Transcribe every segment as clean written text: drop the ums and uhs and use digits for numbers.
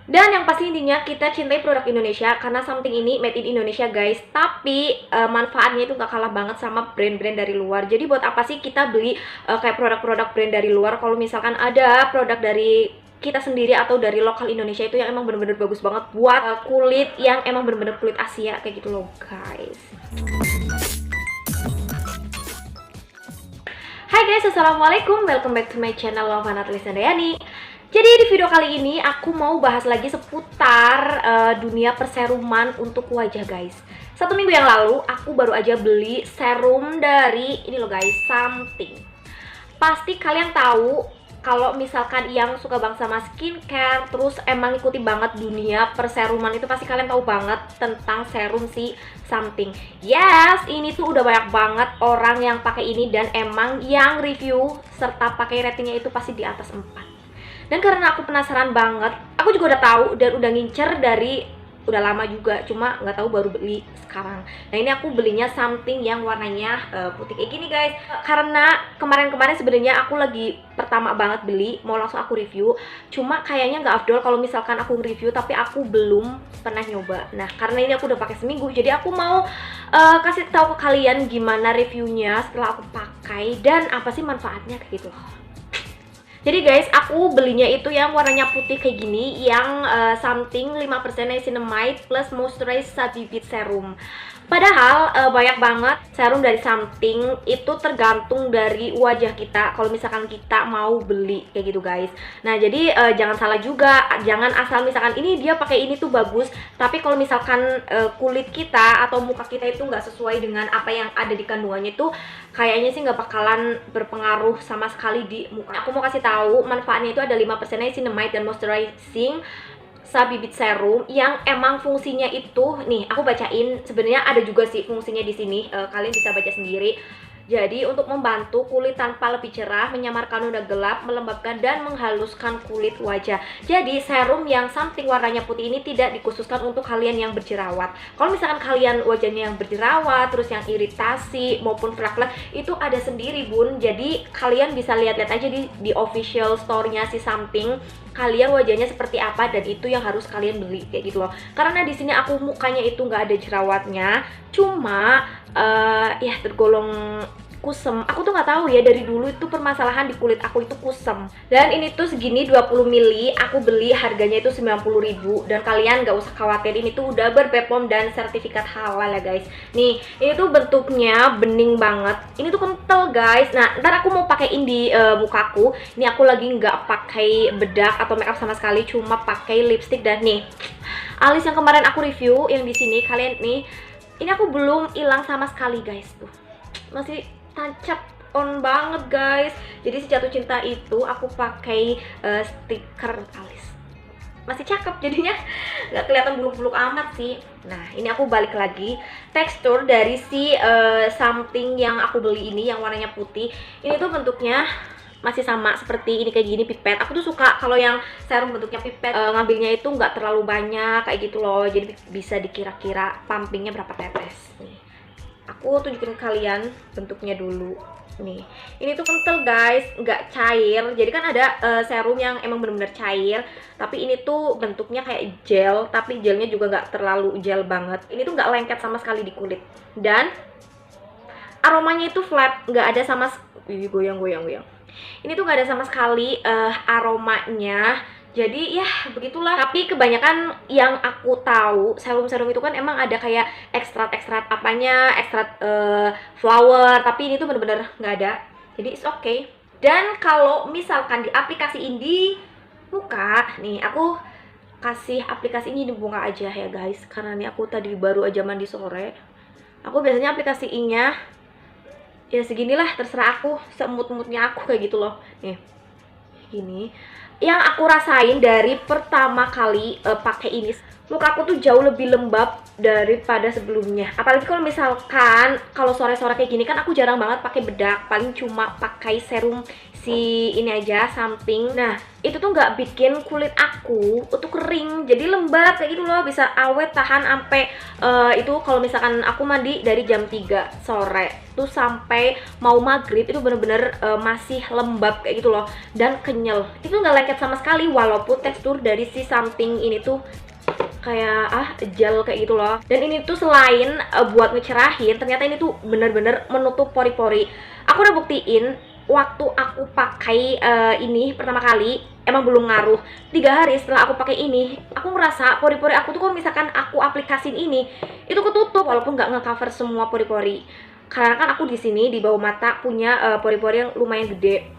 Dan yang pasti intinya kita cintai produk Indonesia karena something ini made in Indonesia guys. Tapi manfaatnya itu nggak kalah banget sama brand-brand dari luar. Jadi buat apa sih kita beli kayak produk-produk brand dari luar kalau misalkan ada produk dari kita sendiri atau dari lokal Indonesia itu yang emang bener-bener bagus banget buat kulit yang emang bener-bener kulit Asia kayak gitu loh guys. Hai guys, assalamualaikum, welcome back to my channel Lovana Tulisandayani. Jadi di video kali ini aku mau bahas lagi seputar dunia perseruman untuk wajah guys. Satu minggu yang lalu aku baru aja beli serum dari ini loh guys, Something. Pasti kalian tahu kalau misalkan yang suka banget sama skincare, terus emang ikuti banget dunia perseruman itu pasti kalian tahu banget tentang serum si Something. Yes, ini tuh udah banyak banget orang yang pakai ini dan emang yang review serta pakai ratingnya itu pasti di atas 4. Dan karena aku penasaran banget, aku juga udah tahu dan udah ngincer dari udah lama juga, cuma nggak tahu baru beli sekarang. Nah ini aku belinya Something yang warnanya putih kayak gini guys. Karena kemarin-kemarin sebenarnya aku lagi pertama banget beli, mau langsung aku review. Cuma kayaknya nggak afdol kalau misalkan aku review tapi aku belum pernah nyoba. Nah karena ini aku udah pakai seminggu, jadi aku mau kasih tahu ke kalian gimana reviewnya setelah aku pakai dan apa sih manfaatnya kayak gitu. Jadi guys, aku belinya itu yang warnanya putih kayak gini, yang Something 5% niacinamide plus moisturize bibit serum. Padahal banyak banget serum dari Something itu tergantung dari wajah kita. Kalau misalkan kita mau beli kayak gitu guys. Nah jadi jangan salah juga, jangan asal misalkan ini dia pakai ini tuh bagus, tapi kalau misalkan kulit kita atau muka kita itu nggak sesuai dengan apa yang ada di kandungannya itu, kayaknya sih nggak bakalan berpengaruh sama sekali di muka. Aku mau kasih tahu manfaatnya itu ada 5% niacinamide dan moisturizing bibit serum yang emang fungsinya itu nih aku bacain. Sebenarnya ada juga sih fungsinya di sini, kalian bisa baca sendiri. Jadi untuk membantu kulit tanpa lebih cerah, menyamarkan noda gelap, melembabkan dan menghaluskan kulit wajah. Jadi serum yang Something warnanya putih ini tidak dikhususkan untuk kalian yang berjerawat. Kalau misalkan kalian wajahnya yang berjerawat, terus yang iritasi maupun flek-flek, itu ada sendiri bun. Jadi kalian bisa lihat-lihat aja di official store-nya si Something, kalian wajahnya seperti apa dan itu yang harus kalian beli kayak gitu loh. Karena di sini aku mukanya itu nggak ada jerawatnya, cuma ya tergolong kusem. Aku tuh nggak tahu ya, dari dulu itu permasalahan di kulit aku itu kusem. Dan ini tuh segini 20 ml, aku beli harganya itu 90.000 dan kalian nggak usah khawatir, ini tuh udah ber-BPOM dan sertifikat halal ya guys. Nih, ini tuh bentuknya bening banget. Ini tuh kental guys. Nah, ntar aku mau pakein di mukaku. Ini aku lagi nggak pakai bedak atau makeup sama sekali, cuma pakai lipstick. Dan nih, alis yang kemarin aku review yang di sini kalian nih, ini aku belum hilang sama sekali guys, tuh masih tancap on banget guys. Jadi si jatuh cinta itu aku pakai stiker alis, masih cakep jadinya, nggak kelihatan buluk-buluk amat sih. Nah ini aku balik lagi, tekstur dari si Something yang aku beli ini yang warnanya putih ini tuh bentuknya masih sama seperti ini kayak gini, pipet. Aku tuh suka kalau yang serum bentuknya pipet, ngambilnya itu nggak terlalu banyak kayak gitu loh, jadi bisa dikira-kira pumpingnya berapa tetes. Nih aku tunjukin kalian bentuknya dulu. Nih ini tuh kental guys, nggak cair. Jadi kan ada serum yang emang bener-bener cair, tapi ini tuh bentuknya kayak gel, tapi gelnya juga nggak terlalu gel banget. Ini tuh nggak lengket sama sekali di kulit dan aromanya itu flat, nggak ada sama goyang-goyang. Ini tuh nggak ada sama sekali aromanya. Jadi ya begitulah. Tapi kebanyakan yang aku tahu serum-serum itu kan emang ada kayak ekstrak-ekstrak apanya, ekstrak flower, tapi ini tuh bener-bener nggak ada. Jadi it's okay. Dan kalau misalkan di aplikasi ini muka, nih aku kasih aplikasi ini di muka aja ya guys, karena nih aku tadi baru aja mandi sore. Aku biasanya aplikasiinnya ya seginilah, terserah aku, semut-mutnya aku kayak gitu loh. Nih gini yang aku rasain dari pertama kali pakai ini, muka aku tuh jauh lebih lembab daripada sebelumnya. Apalagi kalau misalkan kalau sore-sore kayak gini kan aku jarang banget pakai bedak, paling cuma pakai serum si ini aja samping. Nah itu tuh nggak bikin kulit aku itu kering, jadi lembab kayak gitu loh, bisa awet tahan sampai itu kalau misalkan aku mandi dari jam 3 sore tuh sampai mau maghrib itu bener-bener masih lembab kayak gitu loh, dan kenyal. Itu nggak lengket sama sekali, walaupun tekstur dari si something ini tuh kayak gel kayak gitu loh. Dan ini tuh selain buat ngecerahin, ternyata ini tuh bener-bener menutup pori-pori. Aku udah buktiin waktu aku pakai ini pertama kali, emang belum ngaruh. 3 hari setelah aku pakai ini, aku ngerasa pori-pori aku tuh kalau misalkan aku aplikasin ini itu ketutup, walaupun nggak ngecover semua pori-pori. Karena kan aku di sini di bawah mata punya pori-pori yang lumayan gede.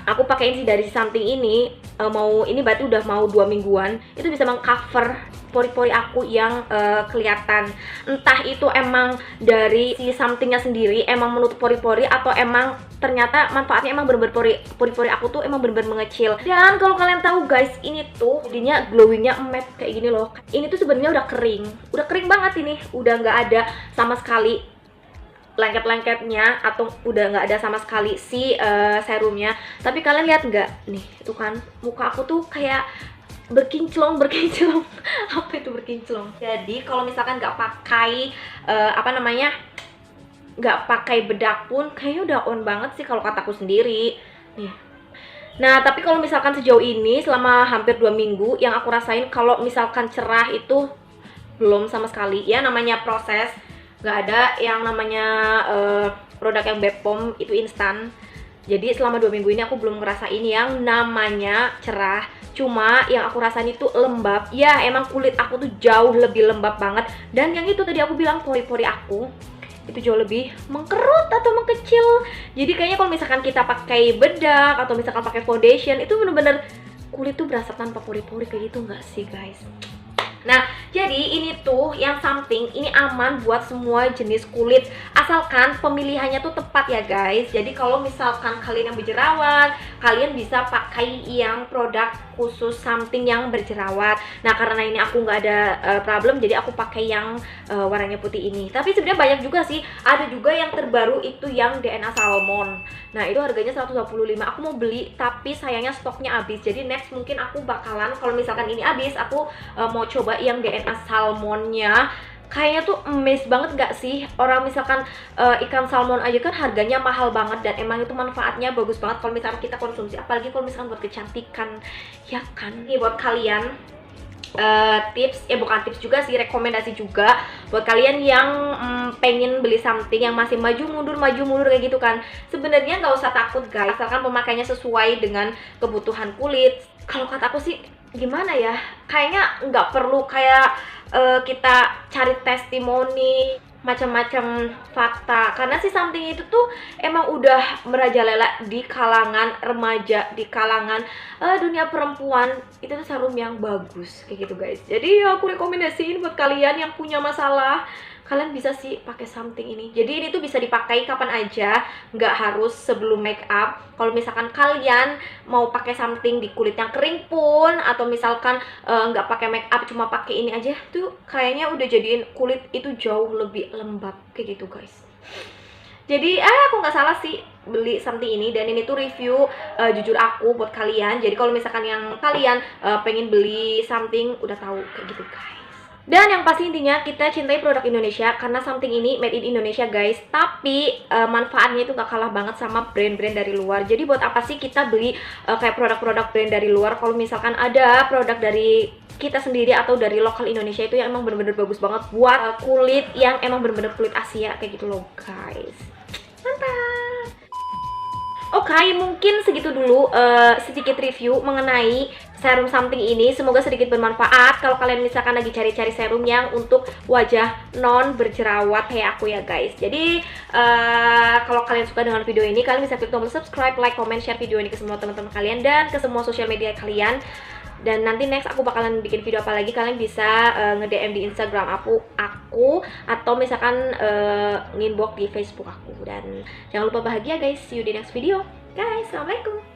Aku pakai ini dari something ini, mau ini berarti udah mau 2 mingguan, itu bisa mengcover pori-pori aku yang kelihatan. Entah itu emang dari si somethingnya sendiri emang menutup pori-pori, atau emang ternyata manfaatnya emang bener-bener pori-pori aku tuh emang bener-bener mengecil. Dan kalau kalian tahu guys, ini tuh jadinya glowingnya matte kayak gini loh. Ini tuh sebenarnya udah kering banget ini, udah nggak ada sama sekali lengket-lengketnya, atau udah nggak ada sama sekali si serumnya. Tapi kalian lihat nggak nih, itu kan muka aku tuh kayak berkinclong apa itu berkinclong? Jadi kalau misalkan nggak pakai nggak pakai bedak pun kayaknya udah on banget sih kalau kataku sendiri nih. Nah tapi kalau misalkan sejauh ini selama hampir 2 minggu, yang aku rasain kalau misalkan cerah itu belum sama sekali. Ya namanya proses, nggak ada yang namanya produk yang Bepom itu instan. Jadi selama 2 minggu ini aku belum ngerasain yang namanya cerah. Cuma yang aku rasain itu lembab. Ya emang kulit aku tuh jauh lebih lembab banget. Dan yang itu tadi aku bilang, pori-pori aku itu jauh lebih mengkerut atau mengkecil. Jadi kayaknya kalau misalkan kita pakai bedak atau misalkan pakai foundation, itu bener-bener kulit tuh berasa tanpa pori-pori kayak gitu, nggak sih guys? Nah, jadi ini tuh yang something ini aman buat semua jenis kulit, asalkan pemilihannya tuh tepat ya guys. Jadi kalau misalkan kalian yang berjerawat, kalian bisa pakai yang produk khusus something yang berjerawat. Nah, karena ini aku nggak ada problem, jadi aku pakai yang warnanya putih ini. Tapi sebenarnya banyak juga sih, ada juga yang terbaru itu yang DNA Salmon. Nah, itu harganya 125. Aku mau beli, tapi sayangnya stoknya habis. Jadi next mungkin aku bakalan, kalau misalkan ini habis, aku mau coba yang DNA salmonnya. Kayaknya tuh amazed banget gak sih? Orang misalkan ikan salmon aja kan harganya mahal banget, dan emang itu manfaatnya bagus banget kalau misalkan kita konsumsi, apalagi kalau misalkan buat kecantikan, ya kan? Ini buat kalian tips, ya bukan tips juga sih, rekomendasi juga buat kalian yang pengen beli something yang masih maju mundur kayak gitu kan. Sebenarnya nggak usah takut guys, asalkan pemakaiannya sesuai dengan kebutuhan kulit. Kalau kata aku sih gimana ya, kayaknya nggak perlu kayak kita cari testimoni macam-macam fakta, karena si something itu tuh emang udah merajalela di kalangan remaja, di kalangan dunia perempuan. Itu tuh serum yang bagus kayak gitu guys. Jadi aku rekomendasiin buat kalian yang punya masalah, kalian bisa sih pakai something ini. Jadi ini tuh bisa dipakai kapan aja, nggak harus sebelum make up. Kalau misalkan kalian mau pakai something di kulit yang kering pun, atau misalkan nggak pakai make up, cuma pakai ini aja, tuh kayaknya udah jadiin kulit itu jauh lebih lembab kayak gitu guys. Jadi aku nggak salah sih beli something ini, dan ini tuh review jujur aku buat kalian. Jadi kalau misalkan yang kalian pengen beli something, udah tahu kayak gitu guys. Dan yang pasti intinya kita cintai produk Indonesia, karena something ini made in Indonesia guys. Tapi manfaatnya itu gak kalah banget sama brand-brand dari luar. Jadi buat apa sih kita beli kayak produk-produk brand dari luar, kalau misalkan ada produk dari kita sendiri atau dari lokal Indonesia itu yang emang bener-bener bagus banget buat kulit yang emang bener-bener kulit Asia kayak gitu loh guys. Mantap. Oke, mungkin segitu dulu sedikit review mengenai serum something ini. Semoga sedikit bermanfaat kalau kalian misalkan lagi cari-cari serum yang untuk wajah non berjerawat kayak aku ya guys. Jadi kalau kalian suka dengan video ini, kalian bisa klik tombol subscribe, like, comment, share video ini ke semua teman-teman kalian dan ke semua sosial media kalian. Dan nanti next aku bakalan bikin video apa lagi, kalian bisa nge-DM di Instagram aku atau misalkan nginbox di Facebook aku. Dan jangan lupa bahagia guys, see you di next video guys. Assalamualaikum.